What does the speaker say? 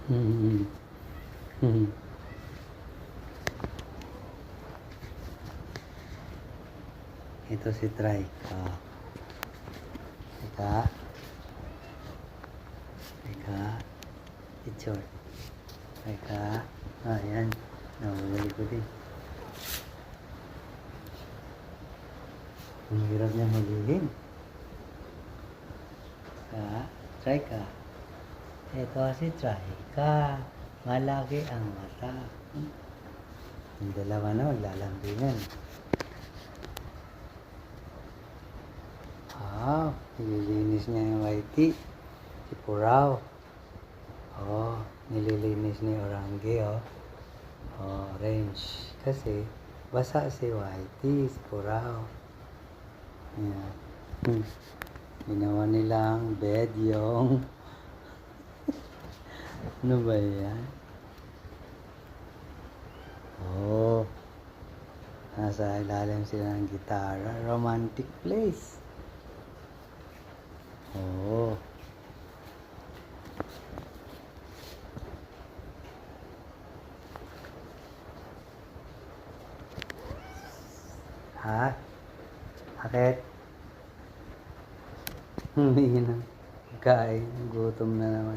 Hmm. Hmm. Ito si Trike. Teka. Teka. Picture. Teka. Ayan. Nahuli ko din. Ang hirap niya hulihin. Trike. Ito si Trike. Malaki ang mata. Yung dalawa na maglalambingan. Nililinis niya yung whitey. Si Puraw. Nililinis niya yung Orange, orange. Kasi, basa si whitey, si Puraw. Ayan. Ginawa nilang bed yung... Ano ba yan? Nasa ilalim sila ng gitara. Romantic place. Bakit? Humingi ng kain. Gutom na naman.